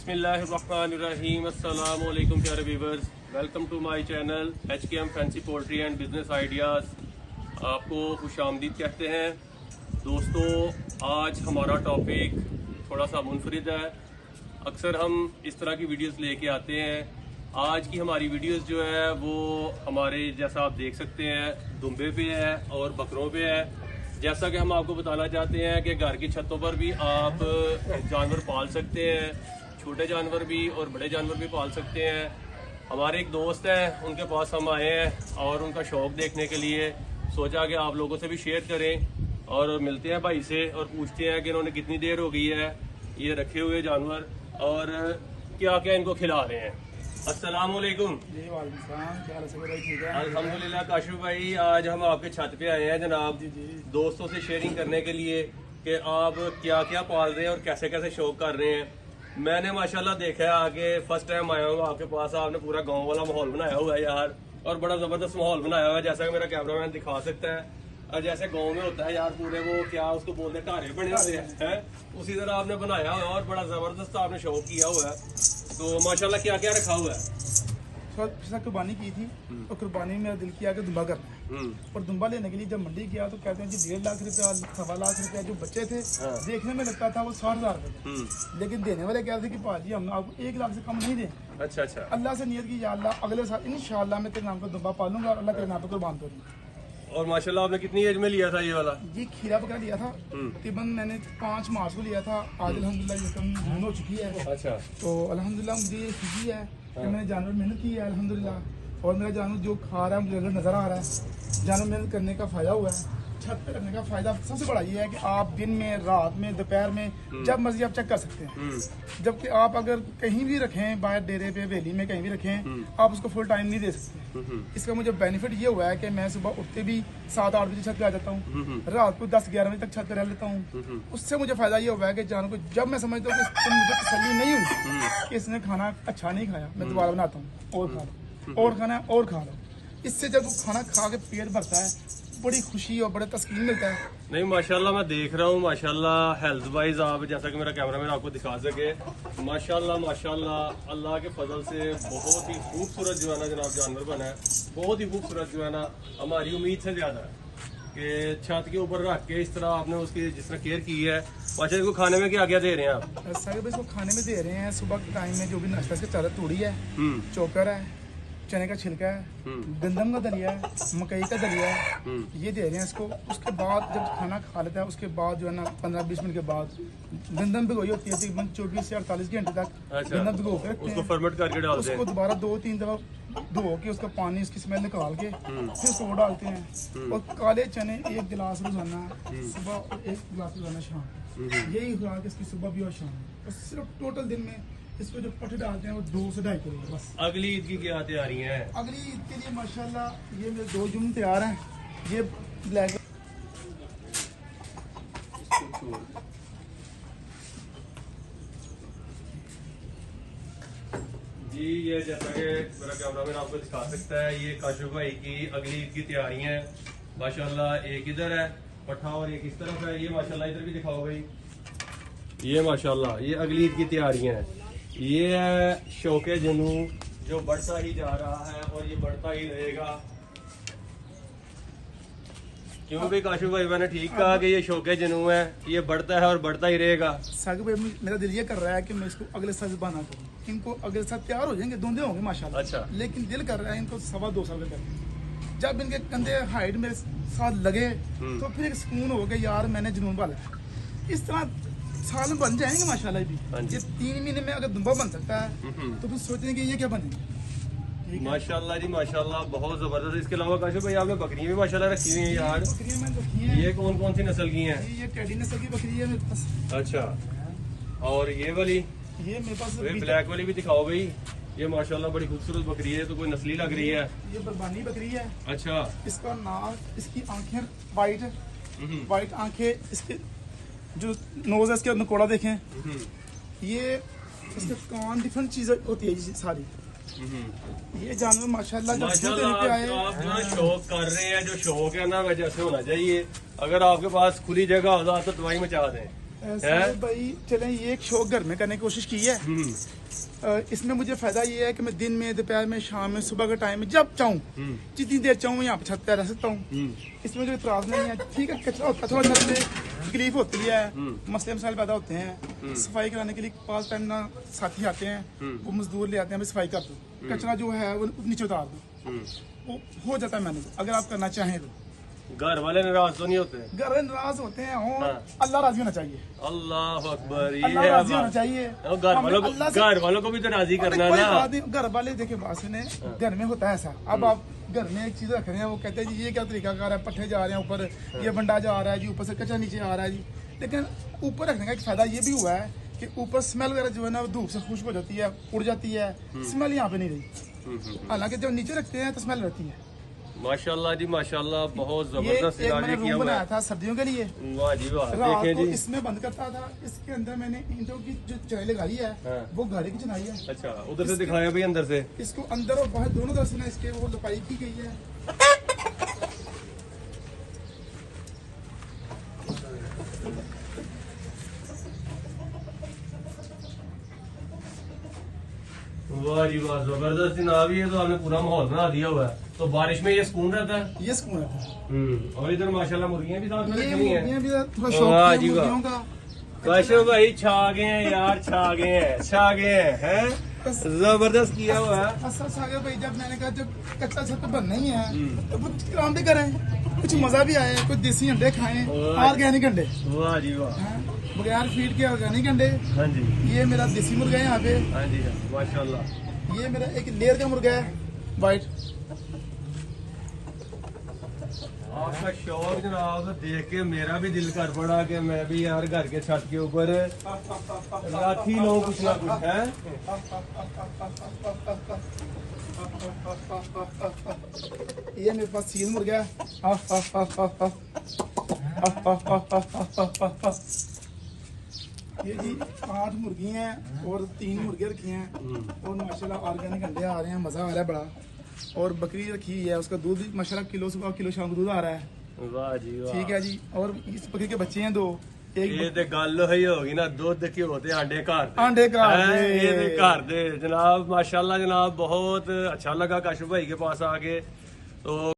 बिस्मिल्लाहिर्रहमानिर्रहीम। अस्सलाम वालेकुम प्यारे viewers, welcome to my channel HKM fancy poultry and business ideas. आपको खुशामदीद कहते हैं। दोस्तों, आज हमारा टॉपिक थोड़ा सा मुनफरिद है। अक्सर हम इस तरह की वीडियोस लेके आते हैं। आज की हमारी वीडियोस जो है वो हमारे जैसा आप देख सकते हैं दुम्बे पे है और बकरों पे है। जैसा कि हम आपको बताना चाहते हैं कि घर की छतों पर भी आप जानवर पाल सकते हैं, छोटे जानवर भी और बड़े जानवर भी पाल सकते हैं। हमारे एक दोस्त हैं, उनके पास हम आए हैं और उनका शौक़ देखने के लिए सोचा कि आप लोगों से भी शेयर करें और मिलते हैं भाई से और पूछते हैं कि इन्होंने कितनी देर हो गई है ये रखे हुए जानवर और क्या क्या इनको खिला रहे हैं। अस्सलाम वालेकुम। अल्हम्दुलिल्लाह काशिफ भाई, आज हम आपके छत पे आए हैं जनाब, दोस्तों से शेयरिंग करने के लिए कि आप क्या क्या पाल रहे हैं और कैसे कैसे शौक कर रहे हैं। मैंने माशाल्लाह देखा है आगे फर्स्ट टाइम आया हूँ आपके पास। आपने पूरा गांव वाला माहौल बनाया हुआ है यार, और बड़ा जबरदस्त माहौल बनाया हुआ है जैसा कि मेरा कैमरामैन दिखा सकता है। और जैसे गांव में होता है यार, पूरे वो क्या उसको बोलते हैं ढारे बने हुए हैं, उसी तरह आपने बनाया हुआ है और बड़ा जबरदस्त आपने शौक किया हुआ है। तो माशाल्लाह क्या क्या रखा हुआ है। पिछला कुर्बानी की थी और कुर्बानी में मेरा दिल किया कि दुम्बा करना है। और दुम्बा लेने के लिए जब मंडी गया तो कहते हैं कि 1.5 लाख रुपया 1.25 लाख रुपया जो बच्चे थे देखने में लगता था वो 60,000 रुपये, लेकिन देने वाले कह रहे थे कि भाजी हम आपको 1 लाख से कम नहीं दें। अच्छा। अल्लाह से नियत की या अल्लाह अगले साल इंशाअल्लाह मैं तेरे नाम का दुम्बा पालूंगा और अल्लाह तेरे नाम पर कुर्बान करूंगा। और माशाल्लाह आपने कितनी एज में लिया था ये वाला? ये खीरा बकरा लिया था तकरीबन मैंने 5 मार्च को लिया था। आज अल्हम्दुलिल्लाह ये कम जून हो चुकी है। अच्छा। तो अल्हम्दुलिल्लाह मुझे ये खुशी है कि मैंने जानवर मेहनत की है अल्हम्दुलिल्लाह, और मेरा जानवर जो खा रहा है मुझे नज़र आ रहा है। जानवर मेहनत करने का फ़ायदा हुआ है। छत पे रखने का फ़ायदा सबसे बड़ा ये है कि आप दिन में, रात में, दोपहर में जब मर्जी आप चेक कर सकते हैं। जबकि आप अगर कहीं भी रखें, बाहर डेरे पे, हवेली में कहीं भी रखें, आप उसको फुल टाइम नहीं दे सकते। इसका मुझे बेनिफिट ये हुआ है कि मैं सुबह उठते भी 7-8 बजे छत पे आ जाता हूँ, रात को 10-11 बजे तक छत पे रह लेता हूँ। उससे मुझे फ़ायदा ये हुआ है कि जानवर को जब मैं समझता हूँ कि मुझे तसल्ली नहीं हुई कि इसने खाना अच्छा नहीं खाया, मैं दोबारा बनाता हूँ और खा लो, और खाना है और खा लो। इससे जब वो खाना खा के पेट भरता है बड़ी खुशी और बड़ा तस्कीन मिलता है। नहीं माशाल्लाह मैं देख रहा हूँ माशाल्लाह हेल्थ वाइज आप जैसा कि मेरा कैमरामैन आपको दिखा सके, माशाल्लाह अल्लाह के फजल से बहुत ही खूबसूरत जो है ना जनाब जानवर बना है। बहुत ही खूबसूरत जो है ना, हमारी उम्मीद से ज़्यादा है कि छत के ऊपर रख के इस तरह आपने उसकी जिस तरह केयर की है। माशाल्लाह इसको खाने में क्या क्या दे रहे हैं आप? साहिब इसको खाने में दे रहे हैं सुबह के टाइम में जो भी नाश्ता इसका चारा तूड़ी है, चोकर है, चने का छिलका है, गंदम का दलिया है, मकई का दलिया है, ये दे रहे हैं इसको। उसके बाद जब खाना खा लेता है उसके बाद जो है ना 15-20 मिनट के बाद गंदम भिगोई होती है तकरीबन 24 से 48 घंटे तक गंदम भिगो के रखते हैं। उसको फर्मेंट करके डालते हैं। उसको दोबारा 2-3 दफा धो के उसका पानी, उसकी स्मेल निकाल के फिर उसको वो डालते हैं। और काले चने 1 गिलास रोजाना सुबह और 1 गिलास रोजाना शाम, यही खुराक इसकी सुबह भी और शाम। और सिर्फ टोटल दिन में इसको जो पट्टे डालते हैं वो 2 से 2.5 किलो बस। अगली ईद की क्या तैयारी है? अगली ईद के लिए माशाल्लाह ये मेरे 2 जून तैयार हैं। ये ब्लैक जी, ये जैसा कि मेरा कैमरामैन आपको दिखा सकता है, ये काशिफ भाई की अगली ईद की तैयारी है माशाल्लाह। एक इधर है पट्ठा और एक इस तरफ है। ये माशाल्लाह इधर भी दिखाओ भाई, ये माशाल्लाह ये अगली ईद की तैयारियां हैं। ये है शौके जनू जो बढ़ता ही जा रहा है और ये बढ़ता ही रहेगा। क्यों भी काशिफ भाई मैंने ठीक कहा कि ये शौके जनू है, ये बढ़ता है और बढ़ता ही रहेगा। साकिब भाई मेरा दिल ये कर रहा है कि मैं इसको अगले साल बना करूँ। इनको अगले साल तैयार हो जाएंगे, धुंधे होंगे माशाल्लाह। अच्छा। लेकिन दिल कर रहा है इनको 2.25 साल का करें। जब इनके कंधे हाइट मेरे साथ लगे तो फिर एक सुकून हो गया यार मैंने जुनून पाला। इस तरह साल में बन जाएंगे माशाल्लाह भी। ये 3 महीने में अगर दुम्बा बन सकता है तो फिर सोचेंगे कि ये क्या बनेगा। माशाल्लाह जी माशाल्लाह, बहुत जबरदस्त। इसके अलावा काशिफ भाई आपने बकरियां भी माशाल्लाह रखी हुई हैं यार। बकरियां मैंने रखी हैं। ये कौन कौन सी नस्ल की हैं? ये टेडी नस्ल की बकरी है मेरे पास। अच्छा। और ये वाली? ये मेरे पास ब्लैक वाली भी दिखाओ भाई। ये माशाल्लाह बड़ी खूबसूरत बकरी है, तो कोई नस्ली लग रही है। ये बरबानी बकरी है। अच्छा। इसका नाक, इसकी आंखें वाइट आंखें, इसके जो नोज है इसके नकोड़ा देखें, ये इसके कान, डिफरेंट चीजें होती है सारी। ये जानवर माशाल्लाह जब दूध देने पे आए, आप जो शौक कर रहे हैं, जो शौक है ना वैसे होना चाहिए। अगर आपके पास खुली जगह हो तो दवाई मचा दें। साहिब भाई चलें, ये एक शौक घर में करने की कोशिश की है। इसमें मुझे फायदा ये है कि मैं दिन में, दोपहर में, शाम में, सुबह के टाइम में जब चाहूँ, जितनी देर चाहूँ यहाँ पे छत पे रह सकता हूँ। इसमें जो इतराज नहीं है। ठीक है, कचरा होता है थोड़ा, छत पे तकलीफ होती है, मसले मसाइल पैदा होते हैं। सफाई कराने के लिए पास टाइम ना साथी आते हैं, वो मजदूर ले आते हैं, सफाई कर दो, कचरा जो है वो नीचे उतार दो, वो हो जाता है मैनेज अगर आप करना चाहें तो। घर वाले नाराज तो नहीं होते? घर वाले नाराज होते हैं, अल्लाह राजी होना चाहिए। अल्लाह अकबर, ये अल्लाह है राजी होना बात। चाहिए। घर वालों को भी तो राजी करना है ना। घर वाले देखिए बात सुने, घर में होता है ऐसा। अब आप घर में एक चीज रख रहे हैं, वो कहते हैं जी ये क्या तरीका कार है, पट्टे जा रहे हैं ऊपर, ये बंडा जा रहा है जी, ऊपर से कचरा नीचे आ रहा है जी। लेकिन ऊपर रखने का एक फायदा ये भी हुआ है कि ऊपर स्मेल वगैरह जो है ना धूप से खुश्क हो जाती है, उड़ जाती है, स्मेल यहाँ पे नहीं रही। हालांकि जब नीचे रखते हैं तो स्मेल रहती है। माशाल्लाह जी माशाल्लाह, बहुत ये जबरदस्त एक मैंने किया रूम हुआ बनाया है। था सर्दियों के लिए। वाह जी वाह, रात देखें को जी। इसमें बंद करता था, इसके अंदर मैंने ईंटों की जो चनाई लगाई है वो गाड़ी की चनाई है। अच्छा, उधर से दिखाया भाई अंदर से। इसको अंदर और बाहर दोनों तरफ से ना इसके वो लिपाई की गई है। वाह जी वाह, जबरदस्त जनाब, ये तो आपने पूरा माहौल बना दिया हुआ है। तो बारिश में ये सुकून रहता है। ये सुकून रहता है। और इधर माशाल्लाह मुर्गियां भी साथ में ये रखी हुई हैं। मुर्गियां भी थोड़ा वाह शौक जी है वाह। मुर्गियों का। काशो भाई छा गए हैं यार, छा गए हैं, छा गए हैं, जबरदस्त किया हुआ है। असल सागर भाई, जब मैंने कहा जब कच्चा छत पे बनना ही है तो कुछ काम भी करें, कुछ मजा भी आए, कुछ देसी अंडे खाएं, ऑर्गेनिक अंडे। वाह जी वाह, बगैर फीड के ऑर्गेनिक अंडे। हाँ जी, ये मेरा देसी मुर्गा है यहाँ पे। हाँ जी, माशाल्लाह। ये मेरा एक लेयर का मुर्गा है, वाइट। आपका शौक जनाब देख के मेरा भी दिल कर पड़ा कि मैं भी यार घर के छत के ऊपर राखी लूं कुछ ना कुछ है। ये मेरे पास सील मुर्गा है। ये जी 8 मुर्गी हैं और 3 मुर्गे रखी हैं और माशाल्लाह ऑर्गेनिक अंडे आ रहे हैं, मजा आ रहा है बड़ा। और बकरी रखी है, उसका दूध भी माशाल्लाह किलो सुबह किलो शाम को दूध आ रहा है। वाह जी वाह, ठीक है जी। और इस बकरी के बच्चे हैं 2। ये ते गल ही होगी ना, दूध घ्यो ते आंडे घर दे। आंडे घर हैं, दे। ये ते घर दे जनाब। माशाल्लाह जनाब, बहुत अच्छा लगा काशिफ भाई के पास आके। तो